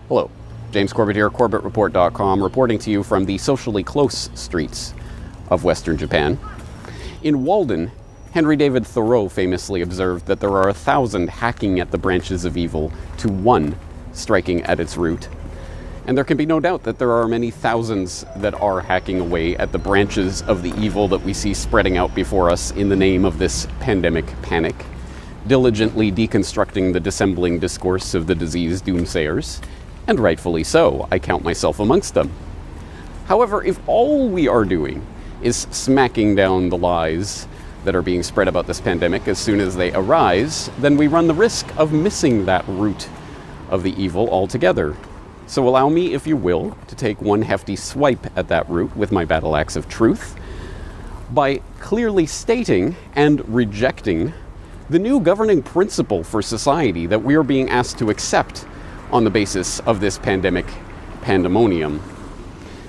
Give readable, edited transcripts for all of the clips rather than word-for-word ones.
Hello, James Corbett here, CorbettReport.com, reporting to you from the socially close streets of Western Japan. In Walden, Henry David Thoreau famously observed that there are 1,000 hacking at the branches of evil to one striking at its root. And there can be no doubt that there are many thousands that are hacking away at the branches of the evil that we see spreading out before us in the name of this pandemic panic, diligently deconstructing the dissembling discourse of the disease doomsayers. And rightfully so, I count myself amongst them. However, if all we are doing is smacking down the lies that are being spread about this pandemic as soon as they arise, then we run the risk of missing that root of the evil altogether. So allow me, if you will, to take one hefty swipe at that root with my battle axe of truth by clearly stating and rejecting the new governing principle for society that we are being asked to accept on the basis of this pandemic pandemonium.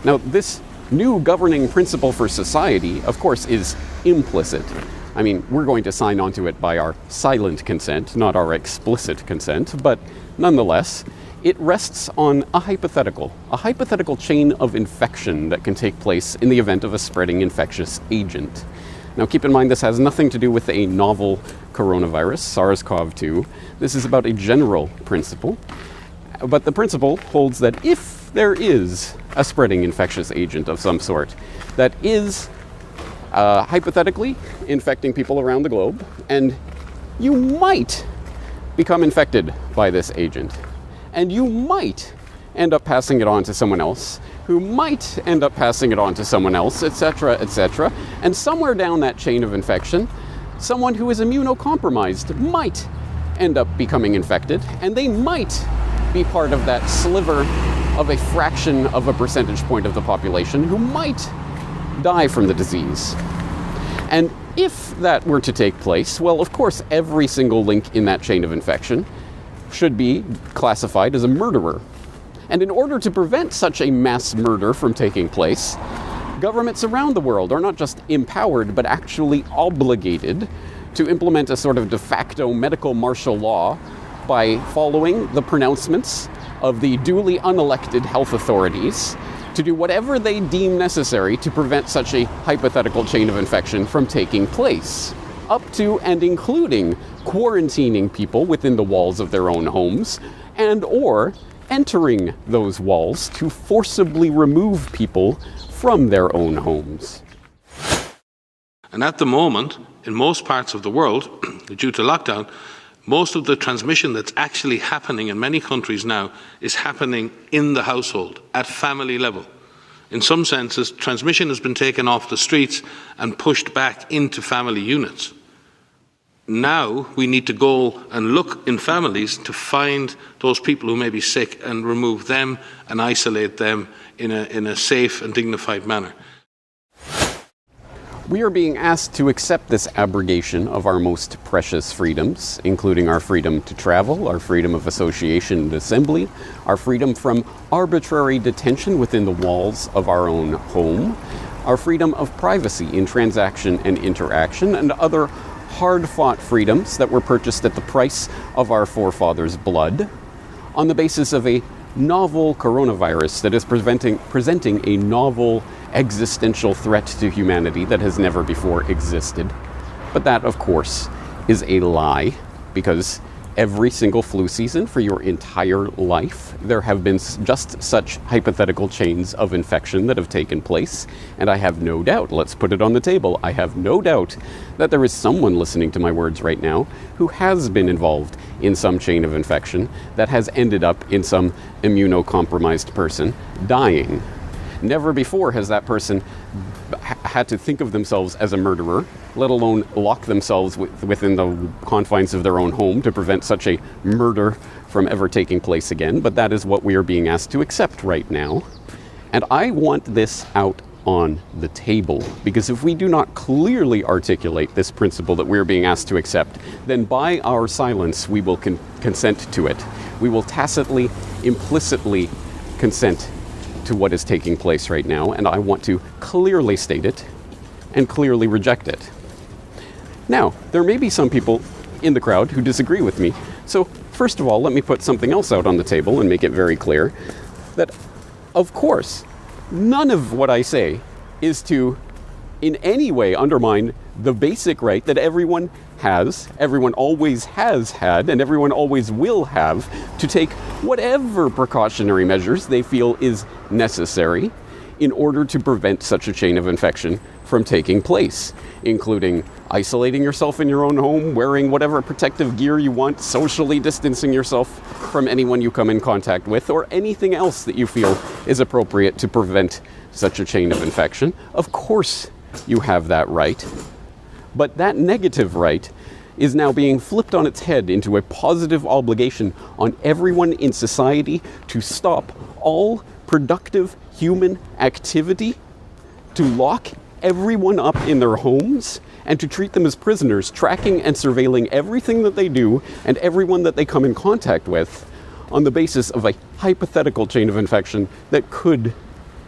Now, this new governing principle for society, of course, is implicit. I mean, we're going to sign onto it by our silent consent, not our explicit consent, but nonetheless, it rests on a hypothetical chain of infection that can take place in the event of a spreading infectious agent. Now, keep in mind, this has nothing to do with a novel coronavirus, SARS-CoV-2. This is about a general principle. But the principle holds that if there is a spreading infectious agent of some sort that is hypothetically infecting people around the globe, and you might become infected by this agent, and you might end up passing it on to someone else, who might end up passing it on to someone else, etc., etc., and somewhere down that chain of infection, someone who is immunocompromised might end up becoming infected, and they might be part of that sliver of a fraction of a percentage point of the population who might die from the disease. And if that were to take place, well, of course, every single link in that chain of infection should be classified as a murderer. And in order to prevent such a mass murder from taking place, governments around the world are not just empowered, but actually obligated to implement a sort of de facto medical martial law by following the pronouncements of the duly unelected health authorities to do whatever they deem necessary to prevent such a hypothetical chain of infection from taking place, up to and including quarantining people within the walls of their own homes and or entering those walls to forcibly remove people from their own homes. And at the moment, in most parts of the world, due to lockdown, most of the transmission that's actually happening in many countries now is happening in the household, at family level. In some senses, transmission has been taken off the streets and pushed back into family units. Now we need to go and look in families to find those people who may be sick and remove them and isolate them in a safe and dignified manner. We are being asked to accept this abrogation of our most precious freedoms, including our freedom to travel, our freedom of association and assembly, our freedom from arbitrary detention within the walls of our own home, our freedom of privacy in transaction and interaction, and other hard-fought freedoms that were purchased at the price of our forefathers' blood, on the basis of a novel coronavirus that is presenting a novel existential threat to humanity that has never before existed. But that, of course, is a lie, because every single flu season for your entire life, there have been just such hypothetical chains of infection that have taken place. And I have no doubt, let's put it on the table, I have no doubt that there is someone listening to my words right now who has been involved in some chain of infection that has ended up in some immunocompromised person dying. Never before has that person had to think of themselves as a murderer, let alone lock themselves within the confines of their own home to prevent such a murder from ever taking place again. But that is what we are being asked to accept right now. And I want this out on the table, because if we do not clearly articulate this principle that we are being asked to accept, then by our silence we will consent to it. We will tacitly, implicitly consent to what is taking place right now, and I want to clearly state it and clearly reject it. Now, there may be some people in the crowd who disagree with me, so First of all, let me put something else out on the table and make it very clear that, of course, none of what I say is to in any way undermine the basic right that everyone has, everyone always has had, and everyone always will have to take whatever precautionary measures they feel is necessary in order to prevent such a chain of infection from taking place, including isolating yourself in your own home, wearing whatever protective gear you want, socially distancing yourself from anyone you come in contact with, or anything else that you feel is appropriate to prevent such a chain of infection. Of course, you have that right. But that negative right is now being flipped on its head into a positive obligation on everyone in society to stop all productive human activity, to lock everyone up in their homes, and to treat them as prisoners, tracking and surveilling everything that they do and everyone that they come in contact with on the basis of a hypothetical chain of infection that could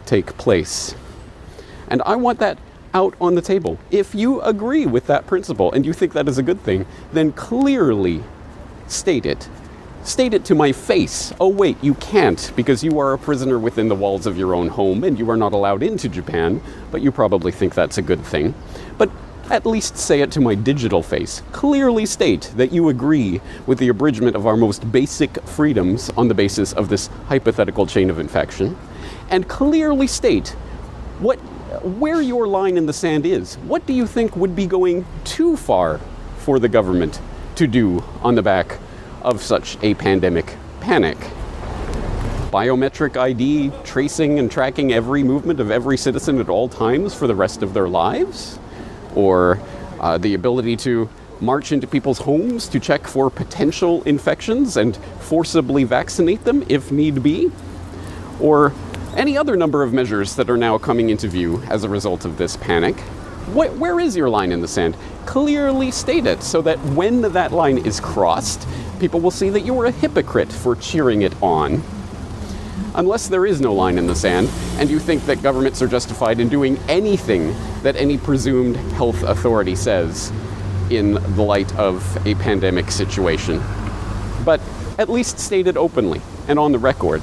take place. And I want that out on the table. If you agree with that principle and you think that is a good thing, then clearly state it. State it to my face. Oh wait, you can't, because you are a prisoner within the walls of your own home and you are not allowed into Japan, but you probably think that's a good thing. But at least say it to my digital face. Clearly state that you agree with the abridgment of our most basic freedoms on the basis of this hypothetical chain of infection. And clearly state where your line in the sand is. What do you think would be going too far for the government to do on the back of such a pandemic panic? Biometric ID, tracing and tracking every movement of every citizen at all times for the rest of their lives? Or the ability to march into people's homes to check for potential infections and forcibly vaccinate them if need be? Or any other number of measures that are now coming into view as a result of this panic? Where is your line in the sand? Clearly state it so that when that line is crossed, people will see that you are a hypocrite for cheering it on. Unless there is no line in the sand, and you think that governments are justified in doing anything that any presumed health authority says in the light of a pandemic situation. But at least state it openly and on the record.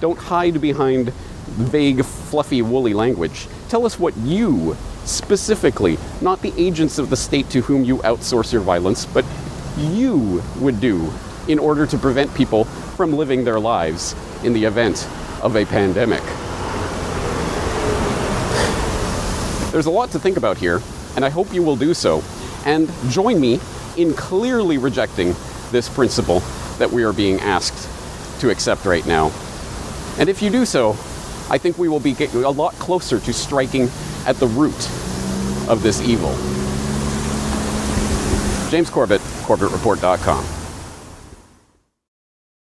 Don't hide behind vague, fluffy, woolly language. Tell us what you, specifically, not the agents of the state to whom you outsource your violence, but you would do in order to prevent people from living their lives in the event of a pandemic. There's a lot to think about here, and I hope you will do so, and join me in clearly rejecting this principle that we are being asked to accept right now. And if you do so, I think we will be getting a lot closer to striking at the root of this evil. James Corbett, CorbettReport.com.